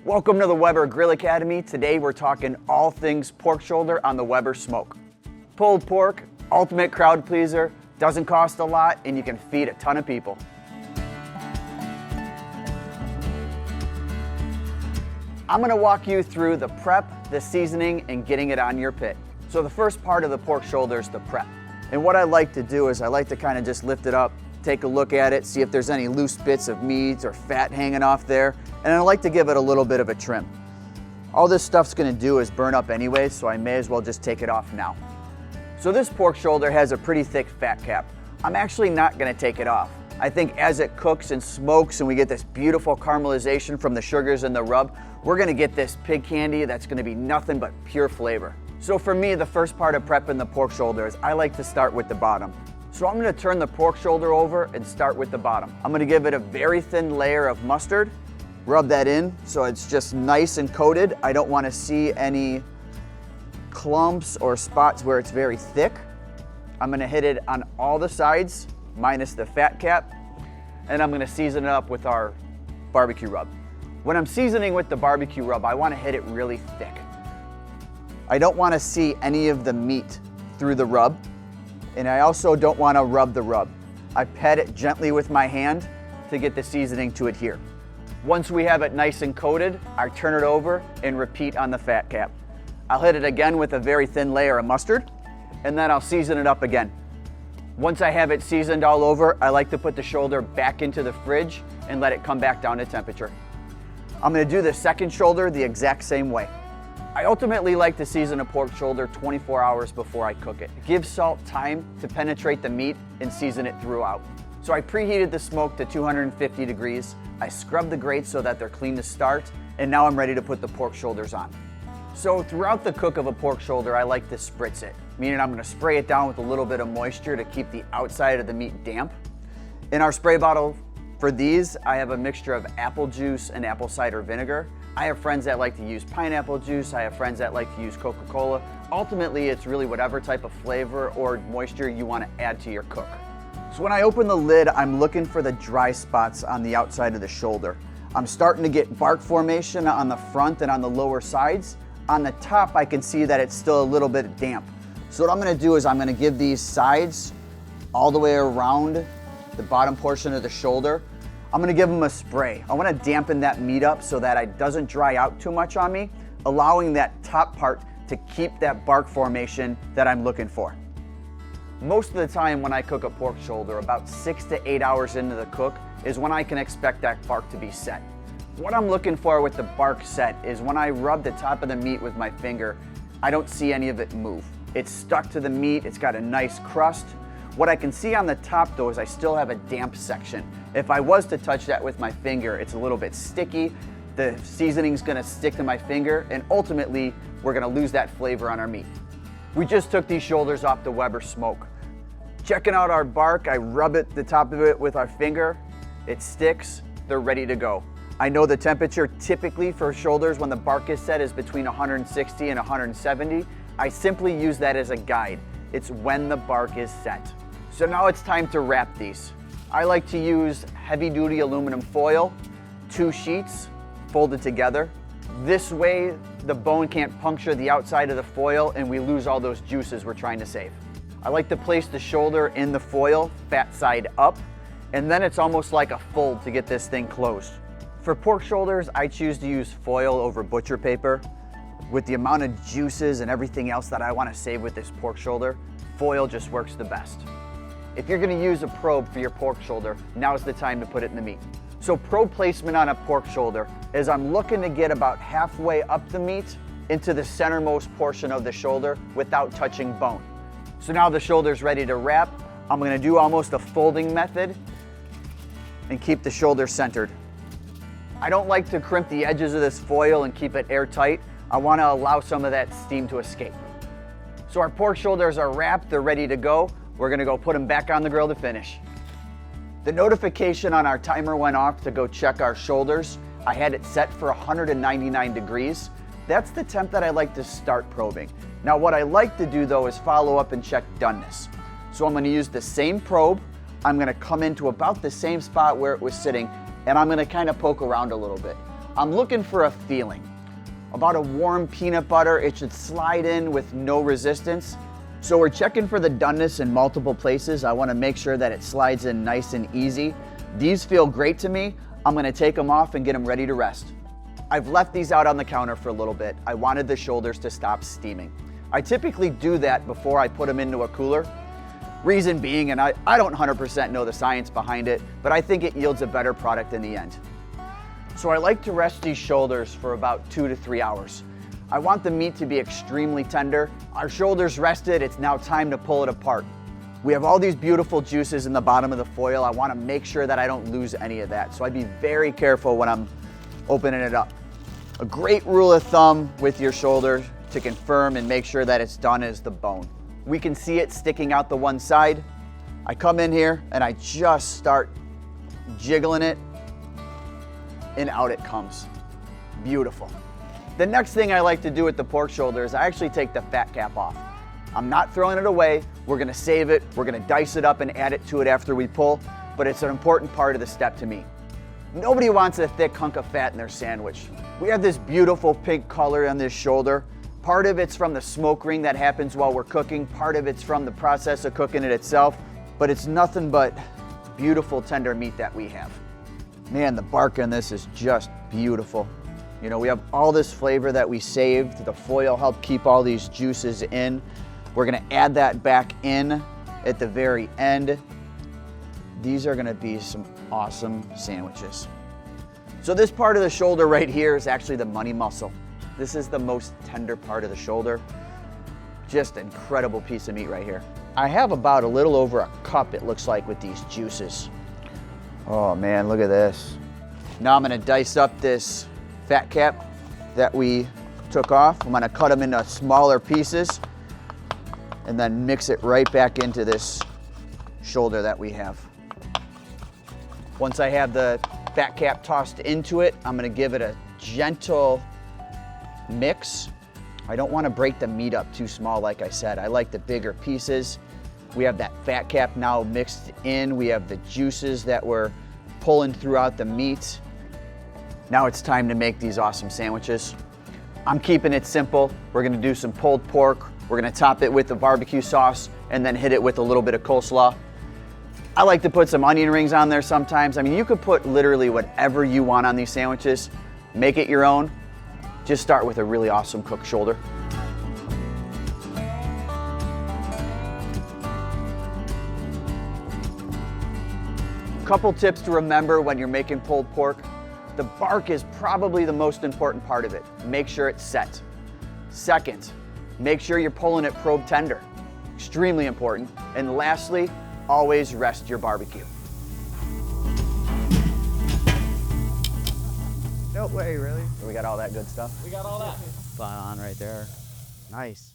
Welcome to the Weber Grill Academy. Today we're talking all things pork shoulder on the Weber Smoke. Pulled pork, ultimate crowd pleaser, doesn't cost a lot, and you can feed a ton of people. I'm gonna walk you through the prep, the seasoning, and getting it on your pit. So the first part of the pork shoulder is the prep. And what I like to do is I like to kind of just lift it up, take a look at it, see if there's any loose bits of meat or fat hanging off there, and I like to give it a little bit of a trim. All this stuff's gonna do is burn up anyway, so I may as well just take it off now. So this pork shoulder has a pretty thick fat cap. I'm actually not gonna take it off. I think as it cooks and smokes and we get this beautiful caramelization from the sugars and the rub, we're gonna get this pig candy that's gonna be nothing but pure flavor. So for me, the first part of prepping the pork shoulder is I like to start with the bottom. So I'm gonna turn the pork shoulder over and start with the bottom. I'm gonna give it a very thin layer of mustard, rub that in so it's just nice and coated. I don't wanna see any clumps or spots where it's very thick. I'm gonna hit it on all the sides, minus the fat cap, and I'm gonna season it up with our barbecue rub. When I'm seasoning with the barbecue rub, I wanna hit it really thick. I don't wanna see any of the meat through the rub, and I also don't wanna rub the rub. I pat it gently with my hand to get the seasoning to adhere. Once we have it nice and coated, I turn it over and repeat on the fat cap. I'll hit it again with a very thin layer of mustard, and then I'll season it up again. Once I have it seasoned all over, I like to put the shoulder back into the fridge and let it come back down to temperature. I'm gonna do the second shoulder the exact same way. I ultimately like to season a pork shoulder 24 hours before I cook it. Give salt time to penetrate the meat and season it throughout. So I preheated the smoke to 250 degrees. I scrubbed the grates so that they're clean to start, and now I'm ready to put the pork shoulders on. So throughout the cook of a pork shoulder, I like to spritz it, meaning I'm gonna spray it down with a little bit of moisture to keep the outside of the meat damp. In our spray bottle for these, I have a mixture of apple juice and apple cider vinegar. I have friends that like to use pineapple juice. I have friends that like to use Coca-Cola. Ultimately, it's really whatever type of flavor or moisture you want to add to your cook. So when I open the lid, I'm looking for the dry spots on the outside of the shoulder. I'm starting to get bark formation on the front and on the lower sides. On the top, I can see that it's still a little bit damp. So what I'm gonna do is I'm gonna give these sides all the way around the bottom portion of the shoulder. I'm gonna give them a spray. I wanna dampen that meat up so that it doesn't dry out too much on me, allowing that top part to keep that bark formation that I'm looking for. Most of the time when I cook a pork shoulder, about 6 to 8 hours into the cook is when I can expect that bark to be set. What I'm looking for with the bark set is when I rub the top of the meat with my finger, I don't see any of it move. It's stuck to the meat, it's got a nice crust. What I can see on the top though is I still have a damp section. If I was to touch that with my finger, it's a little bit sticky, the seasoning's gonna stick to my finger, and ultimately, we're gonna lose that flavor on our meat. We just took these shoulders off the Weber Smoke. Checking out our bark, I rub the top of it with our finger, it sticks, they're ready to go. I know the temperature typically for shoulders when the bark is set is between 160 and 170. I simply use that as a guide. It's when the bark is set. So now it's time to wrap these. I like to use heavy-duty aluminum foil, 2 sheets folded together. This way, the bone can't puncture the outside of the foil and we lose all those juices we're trying to save. I like to place the shoulder in the foil, fat side up, and then it's almost like a fold to get this thing closed. For pork shoulders, I choose to use foil over butcher paper. With the amount of juices and everything else that I want to save with this pork shoulder, foil just works the best. If you're going to use a probe for your pork shoulder, now's the time to put it in the meat. So probe placement on a pork shoulder is I'm looking to get about halfway up the meat into the centermost portion of the shoulder without touching bone. So now the shoulder's ready to wrap. I'm going to do almost a folding method and keep the shoulder centered. I don't like to crimp the edges of this foil and keep it airtight. I want to allow some of that steam to escape. So our pork shoulders are wrapped, they're ready to go. We're gonna go put them back on the grill to finish. The notification on our timer went off to go check our shoulders. I had it set for 199 degrees. That's the temp that I like to start probing. Now what I like to do though is follow up and check doneness. So I'm gonna use the same probe. I'm gonna come into about the same spot where it was sitting, and I'm gonna kind of poke around a little bit. I'm looking for a feeling. About a warm peanut butter, it should slide in with no resistance. So we're checking for the doneness in multiple places. I wanna make sure that it slides in nice and easy. These feel great to me. I'm gonna take them off and get them ready to rest. I've left these out on the counter for a little bit. I wanted the shoulders to stop steaming. I typically do that before I put them into a cooler. Reason being, and I don't 100% know the science behind it, but I think it yields a better product in the end. So I like to rest these shoulders for about 2 to 3 hours. I want the meat to be extremely tender. Our shoulders rested, it's now time to pull it apart. We have all these beautiful juices in the bottom of the foil. I want to make sure that I don't lose any of that. So I'd be very careful when I'm opening it up. A great rule of thumb with your shoulder to confirm and make sure that it's done is the bone. We can see it sticking out the one side. I come in here and I just start jiggling it and out it comes. Beautiful. The next thing I like to do with the pork shoulder is I actually take the fat cap off. I'm not throwing it away. We're gonna save it. We're gonna dice it up and add it to it after we pull, but it's an important part of the step to me. Nobody wants a thick hunk of fat in their sandwich. We have this beautiful pink color on this shoulder. Part of it's from the smoke ring that happens while we're cooking. Part of it's from the process of cooking it itself, but it's nothing but beautiful tender meat that we have. Man, the bark on this is just beautiful. You know, we have all this flavor that we saved. The foil helped keep all these juices in. We're gonna add that back in at the very end. These are gonna be some awesome sandwiches. So this part of the shoulder right here is actually the money muscle. This is the most tender part of the shoulder. Just an incredible piece of meat right here. I have about a little over a cup, it looks like, with these juices. Oh man, look at this. Now I'm gonna dice up this fat cap that we took off. I'm gonna cut them into smaller pieces and then mix it right back into this shoulder that we have. Once I have the fat cap tossed into it, I'm gonna give it a gentle mix. I don't wanna break the meat up too small, like I said. I like the bigger pieces. We have that fat cap now mixed in. We have the juices that we're pulling throughout the meat. Now it's time to make these awesome sandwiches. I'm keeping it simple. We're gonna do some pulled pork. We're gonna top it with the barbecue sauce and then hit it with a little bit of coleslaw. I like to put some onion rings on there sometimes. I mean, you could put literally whatever you want on these sandwiches. Make it your own. Just start with a really awesome cooked shoulder. Couple tips to remember when you're making pulled pork. The bark is probably the most important part of it. Make sure it's set. Second, make sure you're pulling it probe tender. Extremely important. And lastly, always rest your barbecue. No way, really? We got all that good stuff? We got all that. Spot on right there. Nice.